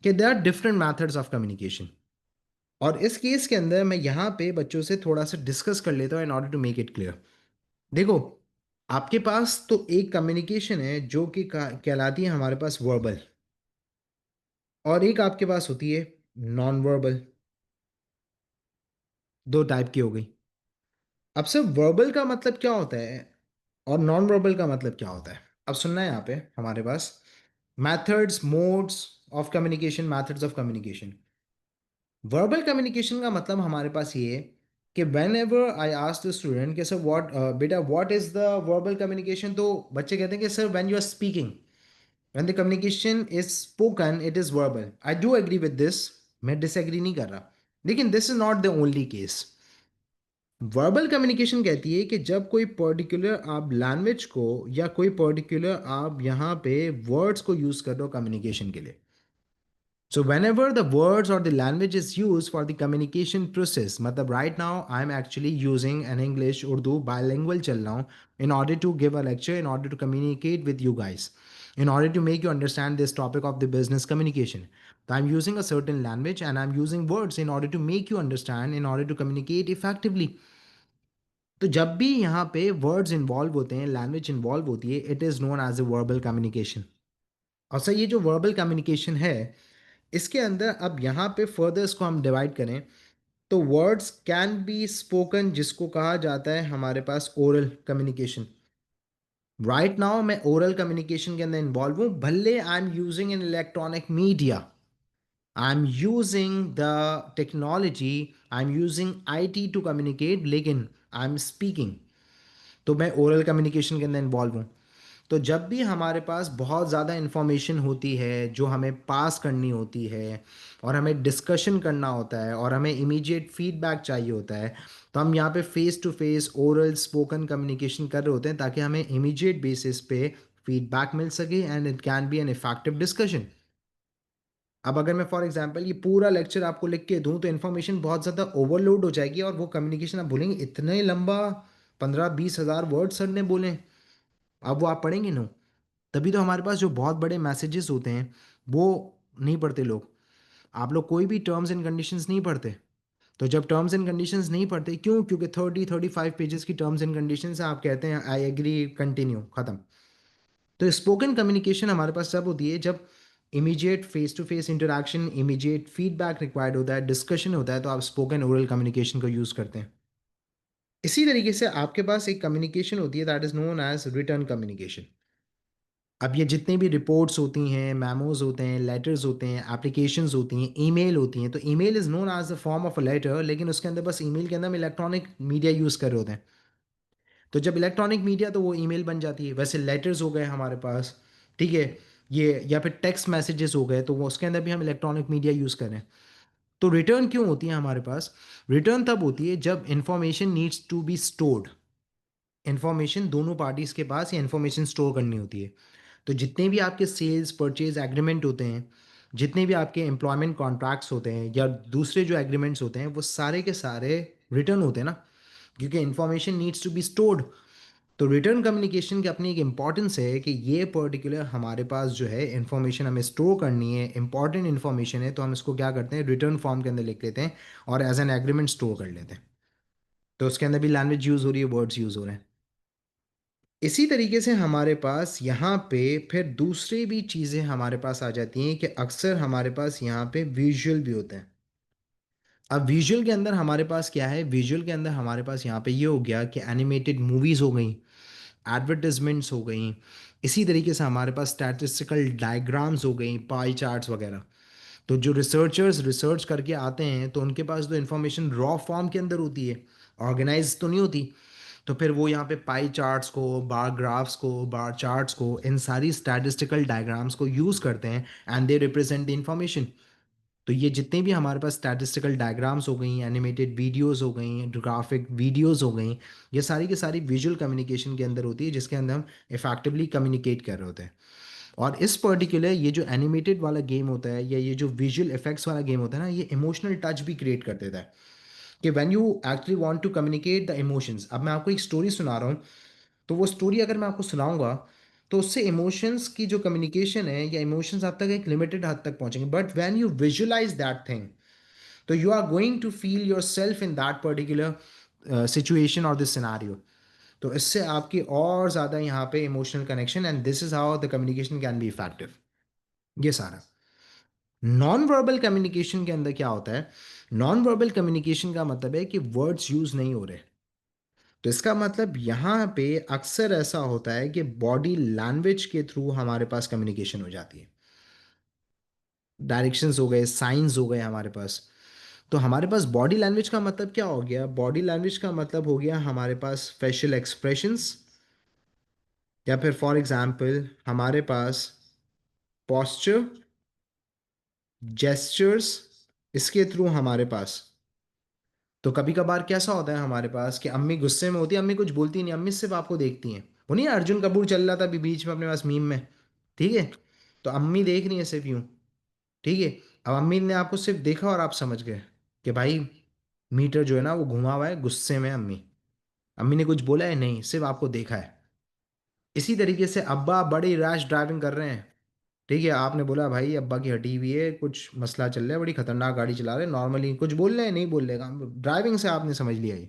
कि there are different methods of communication। और इस केस के अंदर मैं यहाँ पे बच्चों से थोड़ा सा डिस्कस कर लेता हूँ in order to make it clear। देखो, आपके पास तो एक कम्युनिकेशन है जो कि कहलाती है हमारे पास वर्बल, और एक आपके पास होती है नॉन वर्बल। दो टाइप की हो गई। अब सर वर्बल का मतलब क्या होता है और नॉन वर्बल का मतलब क्या होता है? अब सुनना है यहाँ पे हमारे पास methods modes of communication, methods of communication। Verbal communication का मतलब हमारे पास ये है कि whenever I ask the student कि सर व्हाट बेटा what is the verbal communication, तो बच्चे कहते हैं कि sir when you are speaking, when the communication is spoken it is verbal. I do agree with this, मैं डिसएग्री नहीं कर रहा, लेकिन this is not the only case. Verbal communication कहती है कि जब कोई पर्टिकुलर आप लैंग्वेज को या कोई पर्टिकुलर आप यहाँ पे वर्ड्स को यूज कर रहे हो कम्युनिकेशन के लिए। So whenever the words or the language is used for the communication process, मतलब right now I'm actually using an English Urdu bilingual चल रहा हूँ in order to give a lecture, in order to communicate with you guys, in order to make you understand this topic of the business communication. So I'm using a certain language and I'm using words in order to make you understand, in order to communicate effectively. तो जब भी यहाँ पे वर्ड्स इन्वॉल्व होते हैं, लैंग्वेज इन्वॉल्व होती है, it is known as a verbal communication. और सर ये जो वर्बल कम्युनिकेशन है, इसके अंदर अब यहाँ पे फर्दर इसको हम डिवाइड करें तो वर्ड्स कैन बी स्पोकन, जिसको कहा जाता है हमारे पास ओरल कम्युनिकेशन। राइट नाउ मैं ओरल कम्युनिकेशन के अंदर इन्वॉल्व हूं, भले I am using an electronic media, I am using the technology, I am using IT to communicate, लेकिन आई एम स्पीकिंग। तो मैं ओरल कम्युनिकेशन के अंदर इन्वॉल्व हूँ। तो जब भी हमारे पास बहुत ज़्यादा इन्फॉर्मेशन होती है जो हमें पास करनी होती है, और हमें डिस्कशन करना होता है, और हमें इमीडिएट फीडबैक चाहिए होता है, तो हम यहाँ पे face to face oral spoken communication कर रहे होते हैं, ताकि हमें इमीडिएट बेसिस पे फीडबैक मिल सके and it can be an effective discussion. अब अगर मैं फॉर एग्जांपल ये पूरा लेक्चर आपको लिख के दूं तो इन्फॉर्मेशन बहुत ज़्यादा ओवरलोड हो जाएगी, और वो कम्युनिकेशन आप बोलेंगे इतने लंबा, 15-20 हज़ार वर्ड सर ने बोले, अब वो आप पढ़ेंगे ना। तभी तो हमारे पास जो बहुत बड़े मैसेजेस होते हैं वो नहीं पढ़ते लोग। आप लोग कोई भी टर्म्स एंड कंडीशंस नहीं पढ़ते। तो जब टर्म्स एंड कंडीशंस नहीं पढ़ते, क्यों? क्योंकि 30-35 पेजेस की टर्म्स एंड कंडीशंस हैं, आप कहते हैं आई एग्री, कंटिन्यू, खत्म। तो स्पोकन कम्युनिकेशन हमारे पास तब होती है जब immediate face to face interaction, immediate feedback required होता है, डिस्कशन होता है, तो आप स्पोकन ओरल कम्युनिकेशन को यूज़ करते हैं। इसी तरीके से आपके पास एक कम्युनिकेशन होती है that is known as written communication. अब ये जितने भी रिपोर्ट्स होती हैं, मेमोज होते हैं, लेटर्स होते हैं, एप्लीकेशंस होती हैं, ईमेल होती हैं, तो email is known as the form of a letter, लेकिन उसके अंदर बस ईमेल के अंदर हम इलेक्ट्रॉनिक मीडिया यूज़ कर रहे होते हैं। तो जब इलेक्ट्रॉनिक मीडिया, तो वो ईमेल बन जाती है। वैसे लेटर्स हो गए हमारे पास, ठीक है, ये या फिर टेक्स्ट मैसेजेस हो गए, तो वो उसके अंदर भी हम इलेक्ट्रॉनिक मीडिया यूज़ करें। तो रिटर्न क्यों होती है हमारे पास? रिटर्न तब होती है जब information needs to be stored. Information दोनों पार्टीज़ के पास ये इंफॉर्मेशन स्टोर करनी होती है। तो जितने भी आपके सेल्स परचेज एग्रीमेंट होते हैं, जितने भी आपके एम्प्लॉयमेंट कॉन्ट्रैक्ट्स होते हैं, या दूसरे जो एग्रीमेंट्स होते हैं, वो सारे के सारे रिटर्न होते हैं ना, क्योंकि information needs to be stored. तो रिटर्न कम्युनिकेशन की अपनी एक इंपॉर्टेंस है कि ये पर्टिकुलर हमारे पास जो है इंफॉर्मेशन हमें स्टोर करनी है, इंपॉर्टेंट इंफॉर्मेशन है, तो हम इसको क्या करते हैं, रिटर्न फॉर्म के अंदर लिख लेते हैं और एज एन एग्रीमेंट स्टोर कर लेते हैं। तो उसके अंदर भी लैंग्वेज यूज़ हो रही है, वर्ड्स यूज़ हो रहे हैं। इसी तरीके से हमारे पास यहाँ पे फिर दूसरी भी चीज़ें हमारे पास आ जाती हैं कि अक्सर हमारे पास यहाँ पे विजुअल भी होते हैं। अब विजुअल के अंदर हमारे पास क्या है? विजुअल के अंदर हमारे पास यहाँ पे ये हो गया कि एनिमेटेड मूवीज़ हो गई, एडवर्टाइजमेंट्स हो गई, इसी तरीके से हमारे पास स्टैटिस्टिकल डायग्राम्स हो गई, पाई चार्ट्स वगैरह। तो जो रिसर्चर्स रिसर्च करके आते हैं, तो उनके पास तो इन्फॉर्मेशन रॉ फॉर्म के अंदर होती है, ऑर्गेनाइज तो नहीं होती। तो फिर वो यहाँ पे पाई चार्ट्स को, बार ग्राफ्स को, बार चार्ट्स को, इन सारी स्टैटिस्टिकल डायग्राम्स को यूज़ करते हैं, and they represent the information. तो ये जितने भी हमारे पास स्टैटिस्टिकल डायग्राम्स हो गई, एनिमेटेड वीडियोस हो गई, ग्राफिक वीडियोस हो गई, ये सारी की सारी विजुअल कम्युनिकेशन के अंदर होती है, जिसके अंदर हम इफेक्टिवली कम्युनिकेट कर रहे होते हैं। और इस पर्टिकुलर ये जो एनिमेटेड वाला गेम होता है, या ये जो विजुअल इफेक्ट्स वाला गेम होता है ना, ये इमोशनल टच भी क्रिएट कर देता है कि when you actually want to communicate the emotions. अब मैं आपको एक स्टोरी सुना रहा हूँ, तो वो स्टोरी अगर मैं आपको सुनाऊंगा, तो उससे इमोशंस की जो कम्युनिकेशन है, या इमोशंस आप तक एक लिमिटेड हद तक पहुंचेंगे, but when you visualize that thing, तो you are going to feel yourself in that particular situation और दिस सिनारियो। तो इससे आपकी और ज़्यादा यहाँ पे emotional connection, and this is how the communication can be effective. ये सारा नॉन वर्बल कम्युनिकेशन के अंदर क्या होता है? नॉन वर्बल कम्युनिकेशन का मतलब है कि वर्ड्स यूज नहीं हो रहे। तो इसका मतलब यहाँ पे अक्सर ऐसा होता है कि बॉडी लैंग्वेज के थ्रू हमारे पास कम्युनिकेशन हो जाती है। डायरेक्शंस हो गए, साइंस हो गए हमारे पास। तो हमारे पास बॉडी लैंग्वेज का मतलब क्या हो गया? बॉडी लैंग्वेज का मतलब हो गया हमारे पास फेशियल एक्सप्रेशंस, या फिर फॉर एग्जांपल हमारे पास पोस्चर, जेस्चर्स, इसके थ्रू हमारे पास। तो कभी कभार कैसा होता है हमारे पास कि अम्मी गुस्से में होती है, अम्मी कुछ बोलती नहीं, अम्मी सिर्फ आपको देखती हैं। वो नहीं, अर्जुन कपूर चल रहा था अभी बीच में अपने पास मीम में, ठीक है? तो अम्मी देख रही है सिर्फ यूं, ठीक है? अब अम्मी ने आपको सिर्फ देखा और आप समझ गए कि भाई मीटर जो है ना वो घुमा हुआ है, गुस्से में है अम्मी। अम्मी ने कुछ बोला है नहीं, सिर्फ आपको देखा है। इसी तरीके से अब्बा बड़ी रैश ड्राइविंग कर रहे हैं, ठीक है, आपने बोला भाई अब्बा की हटी हुई है, कुछ मसला चल रहा है, बड़ी खतरनाक गाड़ी चला रहे हैं, नॉर्मली कुछ बोल रहे हैं, नहीं बोल रहे, ड्राइविंग से आपने समझ लिया ये।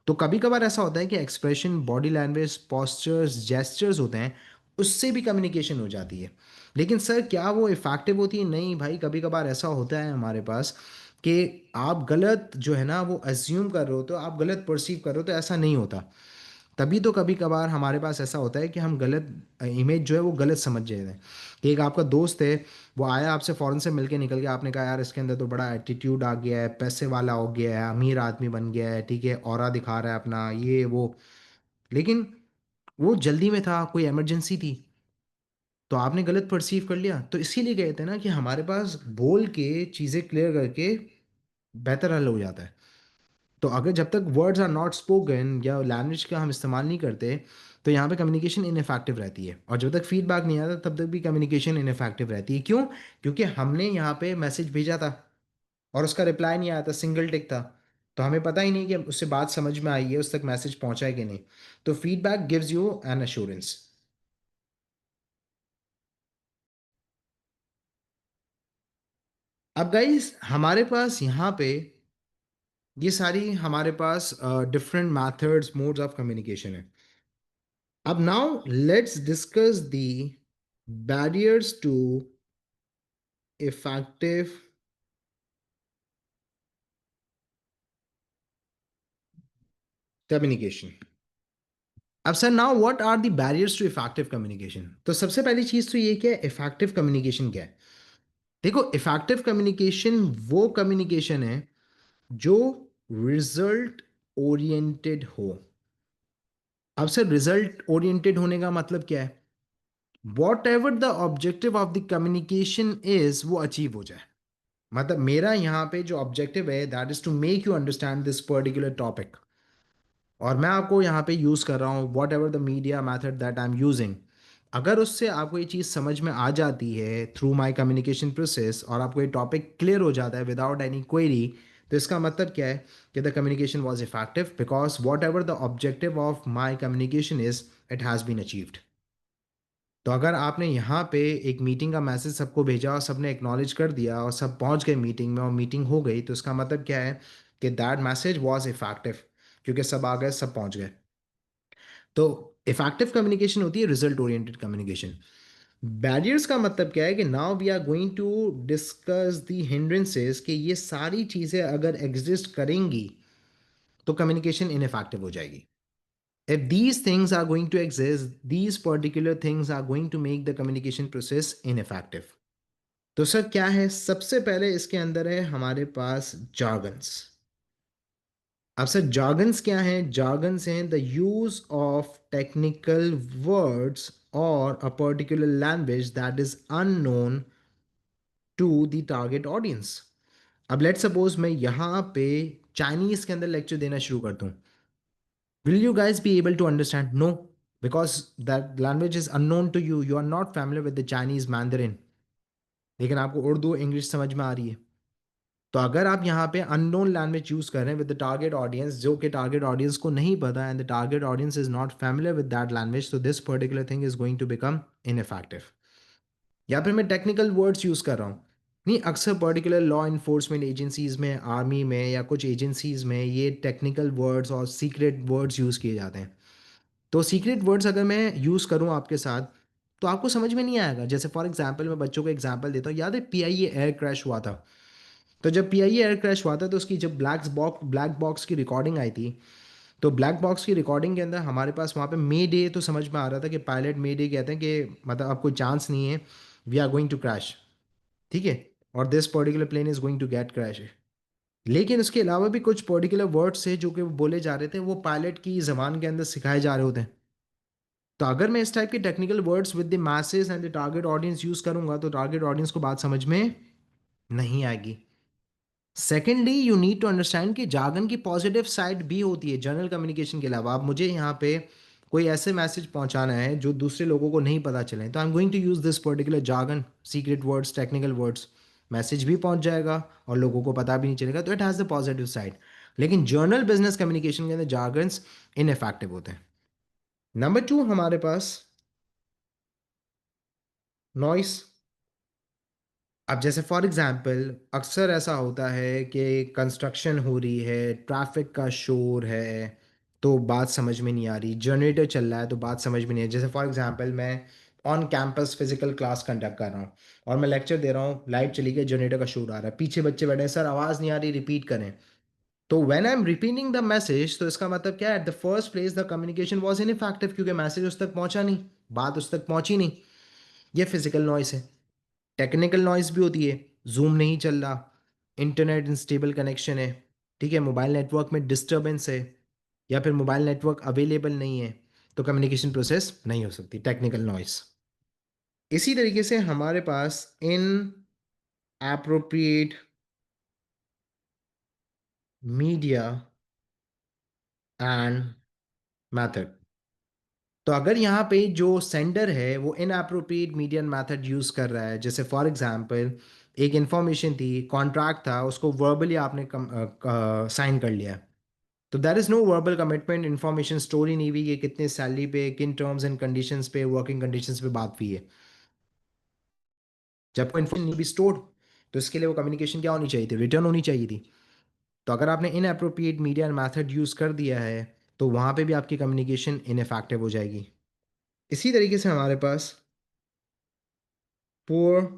तो कभी कभार ऐसा होता है कि expression, body language, postures, gestures होते हैं, उससे भी कम्युनिकेशन हो जाती है। लेकिन सर क्या वो इफेक्टिव होती है? नहीं भाई, कभी कभार ऐसा होता है हमारे पास कि आप गलत जो है ना वो अज्यूम कर रहे हो, तो आप गलत परसीव कर रहे हो, तो ऐसा नहीं होता। तभी तो कभी कभार हमारे पास ऐसा होता है कि हम गलत इमेज जो है वो गलत समझ जाते हैं। कि एक आपका दोस्त है, वो आया आपसे फ़ौरन से मिलके निकल गया, आपने कहा यार इसके अंदर तो बड़ा एटीट्यूड आ गया है, पैसे वाला हो गया है, अमीर आदमी बन गया है, ठीक है, ऑरा दिखा रहा है अपना ये वो। लेकिन वो जल्दी में था, कोई इमरजेंसी थी, तो आपने गलत परसीव कर लिया। तो इसीलिए कहते हैं ना कि हमारे पास बोल के चीज़ें क्लियर करके बेहतर हल हो जाता है। तो अगर जब तक वर्ड्स आर नॉट स्पोकन या लैंग्वेज का हम इस्तेमाल नहीं करते, तो यहाँ पे कम्युनिकेशन इनफेक्टिव रहती है। और जब तक फीडबैक नहीं आता तब तक भी कम्युनिकेशन इनफेक्टिव रहती है। क्यों? क्योंकि हमने यहाँ पे मैसेज भेजा था और उसका रिप्लाई नहीं आया था, सिंगल टिक था। तो हमें पता ही नहीं कि उससे बात समझ में आई है, उस तक मैसेज पहुंचा है कि नहीं। तो feedback gives you an assurance. अब गाइस हमारे पास यहाँ पे ये सारी हमारे पास different methods modes of communication है। अब now let's discuss the barriers to effective communication. अब sir now what are the barriers to effective communication? तो सबसे पहली चीज तो ये क्या है, इफेक्टिव कम्युनिकेशन क्या है? देखो, इफेक्टिव कम्युनिकेशन वो कम्युनिकेशन है जो रिजल्ट ओरिएंटेड हो। अब सर रिजल्ट ओरिएंटेड होने का मतलब क्या है? Whatever the objective of the communication is, वो अचीव हो जाए। मतलब मेरा यहाँ पे जो ऑब्जेक्टिव है that is to make you understand this particular topic. और मैं आपको यहाँ पे यूज़ कर रहा हूँ whatever the media method that I am using. अगर उससे आपको ये चीज़ समझ में आ जाती है थ्रू माई कम्युनिकेशन प्रोसेस, और आपको ये टॉपिक क्लियर हो जाता है विदाउट एनी क्वेरी, तो इसका मतलब क्या है कि the communication was effective because whatever the objective of my communication is, it has been achieved. तो अगर आपने यहाँ पे एक मीटिंग का मैसेज सबको भेजा और सबने एक्नॉलेज कर दिया और सब पहुँच गए मीटिंग में और मीटिंग हो गई, तो इसका मतलब क्या है कि दैट मैसेज वॉज इफेक्टिव, क्योंकि सब आ गए, सब पहुँच गए। तो इफेक्टिव कम्युनिकेशन होती है रिजल्ट ओरिएंटेड कम्युनिकेशन। बैरियर्स का मतलब क्या है कि now we are going to discuss the hindrances, कि ये सारी चीज़ें अगर एग्जिस्ट करेंगी तो कम्युनिकेशन इनफेक्टिव हो जाएगी। If these things are going to exist, these particular things are going to make the communication process ineffective. तो सर क्या है? सबसे पहले इसके अंदर है हमारे पास jargons। अब सर jargons क्या है? Jargons हैं the use of technical words or a particular language that is unknown to the target audience। अब लेट सपोज मैं यहाँ पे चाइनीज के अंदर लेक्चर देना शुरू कर दूँ, will you guys be able to understand? No, because that language is unknown to you. You are not familiar with the Chinese Mandarin. लेकिन आपको उर्दू इंग्लिश समझ में आ रही है। तो अगर आप यहाँ पे अननोन लैंग्वेज यूज कर रहे हैं विद द टारगेट ऑडियंस, जो कि टारगेट ऑडियंस को नहीं पता, and the target audience is not familiar with that language, तो this particular thing is going to become ineffective. या फिर मैं टेक्निकल वर्ड्स यूज कर रहा हूँ। नहीं, अक्सर पर्टिकुलर लॉ इन्फोर्समेंट एजेंसीज में, आर्मी में या कुछ एजेंसीज में ये टेक्निकल वर्ड्स और सीक्रेट वर्ड्स यूज किए जाते हैं। तो सीक्रेट वर्ड्स अगर मैं यूज़ करूँ आपके साथ, तो आपको समझ में नहीं आएगा। जैसे फॉर एग्जांपल मैं बच्चों को एग्जांपल देता हूँ, याद है पीआईए एयर क्रैश हुआ था? तो जब पीआईए एयर क्रैश हुआ था तो उसकी जब ब्लैक बॉक्स की रिकॉर्डिंग आई थी, तो ब्लैक बॉक्स की रिकॉर्डिंग के अंदर हमारे पास वहाँ पे मे डे तो समझ में आ रहा था कि पायलट मे डे कहते हैं कि मतलब अब कोई चांस नहीं है, we are going to crash, ठीक है, और this particular plane is going to get crash. लेकिन उसके अलावा भी कुछ पर्टिकुलर वर्ड्स थे जो कि वो बोले जा रहे थे, वो पायलट की जबान के अंदर सिखाए जा रहे होते हैं। तो अगर मैं इस टाइप के technical words with the masses and the target audience use करूंगा, तो टारगेट ऑडियंस को बात समझ में नहीं आएगी। Secondly, you need to understand कि जार्गन की पॉजिटिव साइड भी होती है जनरल कम्युनिकेशन के अलावा। अब मुझे यहाँ पे कोई ऐसे मैसेज पहुंचाना है जो दूसरे लोगों को नहीं पता चले, तो I am going to use this particular jargon, secret words, technical words. Message भी पहुंच जाएगा और लोगों को पता भी नहीं चलेगा, तो it has the positive side. लेकिन जर्नल बिजनेस कम्युनिकेशन के अंदर जार्गन्स इनफेक्टिव होते हैं। नंबर टू हमारे पास नॉइस। अब जैसे फॉर एग्जांपल अक्सर ऐसा होता है कि कंस्ट्रक्शन हो रही है, ट्रैफिक का शोर है, तो बात समझ में नहीं आ रही, जनरेटर चल रहा है तो बात समझ में नहीं है। जैसे फॉर एग्जांपल मैं on campus physical class conduct कर रहा हूँ और मैं लेक्चर दे रहा हूँ, लाइट चली गई, जनरेटर का शोर आ रहा है, पीछे बच्चे बैठे हैं, सर आवाज़ नहीं आ रही, रिपीट करें। तो when I am repeating the message, तो इसका मतलब क्या है, at the first place the communication was ineffective, क्योंकि मैसेज उस तक पहुंचा नहीं, बात उस तक पहुंची नहीं। ये फिजिकल नॉइस है। टेक्निकल नॉइस भी होती है, जूम नहीं चल रहा, इंटरनेट इंस्टेबल कनेक्शन है, ठीक है, मोबाइल नेटवर्क में डिस्टर्बेंस है, या फिर मोबाइल नेटवर्क अवेलेबल नहीं है, तो कम्युनिकेशन प्रोसेस नहीं हो सकती, टेक्निकल नॉइस। इसी तरीके से हमारे पास inappropriate media and method. तो अगर यहाँ पे जो सेंडर है वो इनएप्रोप्रिएट मीडिया मेथड यूज कर रहा है, जैसे फॉर एग्जांपल एक इंफॉर्मेशन थी, कॉन्ट्रैक्ट था, उसको वर्बली आपने साइन कर लिया, तो there is no verbal commitment, information store ही नहीं हुई कि कितने सैलरी पे, किन टर्म्स एंड कंडीशंस पे, वर्किंग कंडीशंस पे बात हुई है। जब कोई इन्फॉर्मेशन नहीं भी स्टोर, तो इसके लिए वो कम्युनिकेशन क्या होनी चाहिए थी, रिटर्न होनी चाहिए थी। तो अगर आपने इनएप्रोप्रिएट मीडिया मेथड यूज कर दिया है, तो वहां पे भी आपकी कम्युनिकेशन इनफेक्टिव हो जाएगी। इसी तरीके से हमारे पास poor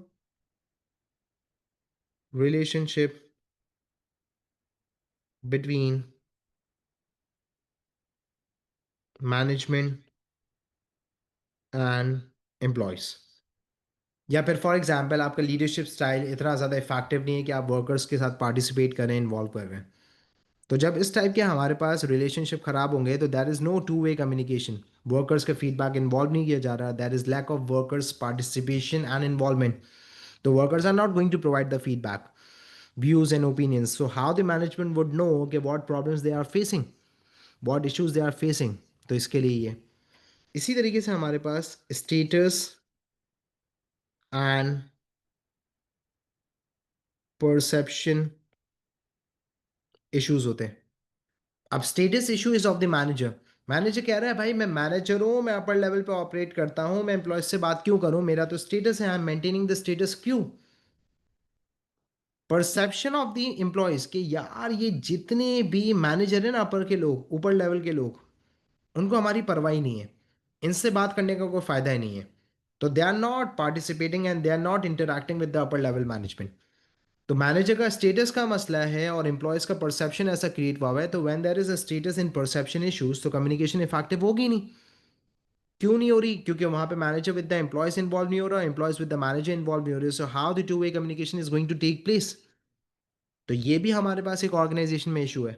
relationship between management and employees. या फिर फॉर एग्जांपल आपका लीडरशिप स्टाइल इतना ज़्यादा इफेक्टिव नहीं है कि आप वर्कर्स के साथ पार्टिसिपेट करें, इन्वॉल्व कर रहे हैं। तो जब इस टाइप के हमारे पास रिलेशनशिप खराब होंगे, तो there is no two way communication, workers का फीडबैक इन्वॉल्व नहीं किया जा रहा, there is lack of workers participation and involvement. तो workers are not going to provide the feedback, views and opinions. So how the management would know कि what problems they are facing, what issues they are facing? तो इसके लिए ये इसी तरीके से हमारे पास status and perception issues होते हैं। अब status issue is of the manager, manager कह रहा है भाई मैं मैनेजर हूँ, मैं अपर लेवल पे ऑपरेट करता हूँ, मैं एम्प्लॉय से बात क्यों करूँ, मेरा तो स्टेटस है, I am maintaining the status Q. Perception of the employees कि यार ये जितने भी मैनेजर है ना, अपर के लोग, ऊपर लेवल के लोग, उनको हमारी परवाह ही नहीं है, इनसे बात करने का कोई फायदा ही नहीं है। तो they are not participating and they are not interacting with the upper level management. तो मैनेजर का स्टेटस का मसला है और एम्प्लॉयज का परसेप्शन ऐसा क्रिएट हुआ है, तो when there is a status in perception issues, तो कम्युनिकेशन इफेक्टिव होगी नहीं। क्यों नहीं हो रही, क्योंकि वहां पे manager with the employees involve नहीं हो रहा, employees with the manager involve नहीं हो रहे, so how the two way communication is going to take place. तो ये भी हमारे पास एक ऑर्गेनाइजेशन में इशू है।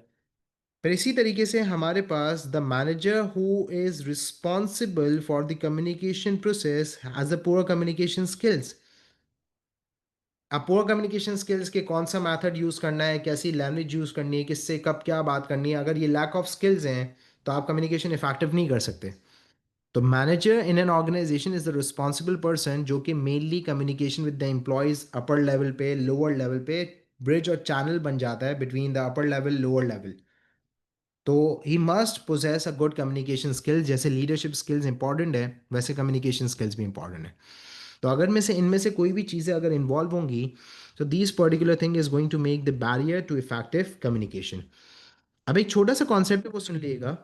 फिर इसी तरीके से हमारे पास the manager who is responsible for the communication process has the poor communication skills. अब पुअर कम्युनिकेशन स्किल्स के कौन सा मेथड यूज करना है, कैसी लैंग्वेज यूज करनी है, किससे कब क्या बात करनी है, अगर ये लैक ऑफ स्किल्स हैं, तो आप कम्युनिकेशन इफेक्टिव नहीं कर सकते। तो manager in an organisation is the responsible person जो कि mainly communication with the employees upper level पे, लोअर लेवल पे ब्रिज और चैनल बन जाता है between the upper level lower level. तो he must possess a good communication skills, जैसे लीडरशिप स्किल्स इंपॉर्टेंट है, वैसे कम्युनिकेशन स्किल्स भी इंपॉर्टेंट है। तो अगर में से इनमें से कोई भी चीज़ें अगर इन्वॉल्व होंगी, तो these particular thing is going to make the barrier to effective communication. अब एक छोटा सा कॉन्सेप्ट है वो सुन लीजिएगा।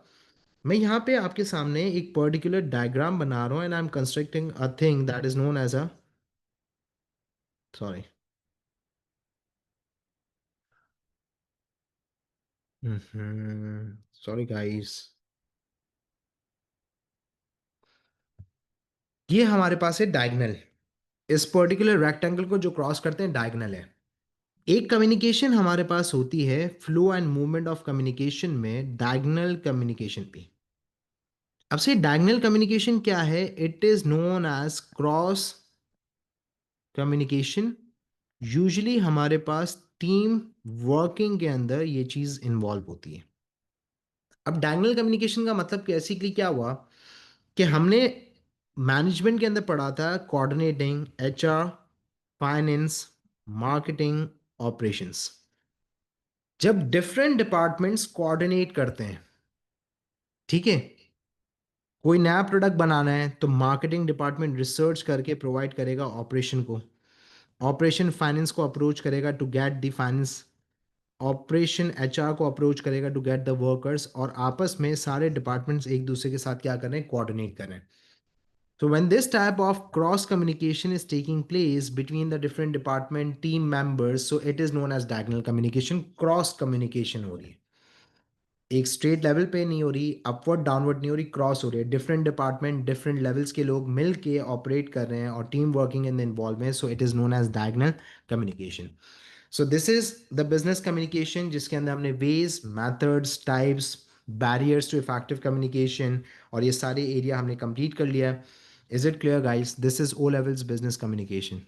मैं यहाँ पे आपके सामने एक पर्टिकुलर डायग्राम बना रहा हूँ and I am constructing a thing that is known as a, sorry, sorry guys, ये हमारे पास है डायगनल। इस पर्टिकुलर रेक्टेंगल को जो क्रॉस करते हैं डायगनल है। एक कम्युनिकेशन हमारे पास होती है flow and movement of communication में डायगोनल कम्युनिकेशन पे। अब से डायगोनल कम्युनिकेशन क्या है, it is known as cross communication. Usually हमारे पास टीम वर्किंग के अंदर ये चीज इन्वॉल्व होती है। अब डायगोनल कम्युनिकेशन का मतलब बेसिकली क्या हुआ कि हमने मैनेजमेंट के अंदर पढ़ा था coordinating HR, finance, marketing, operations. जब डिफरेंट डिपार्टमेंट्स कोऑर्डिनेट करते हैं, ठीक है, कोई नया प्रोडक्ट बनाना है तो मार्केटिंग डिपार्टमेंट रिसर्च करके प्रोवाइड करेगा ऑपरेशन को, ऑपरेशन फाइनेंस को अप्रोच करेगा to get the finance, operation HR को अप्रोच करेगा टू गेट द वर्कर्स, और आपस में सारे डिपार्टमेंट्स एक दूसरे के साथ क्या कर रहे हैं, कोऑर्डिनेट कर रहे हैं। So when this type of cross communication is taking place between the different department team members, so it is known as diagonal communication. Cross communication हो रही है, एक स्ट्रेट लेवल पे नहीं हो रही, अपवर्ड डाउनवर्ड नहीं हो रही, क्रॉस हो रही है, डिफरेंट डिपार्टमेंट डिफरेंट लेवल्स के लोग मिल के ऑपरेट कर रहे हैं और team working in the involvement, so it is known as diagonal communication. So this is the business communication जिसके अंदर हमने ways, methods, types, barriers to effective communication और ये सारे एरिया हमने कंप्लीट कर लिया है. Is it clear guys? This is O levels business communication.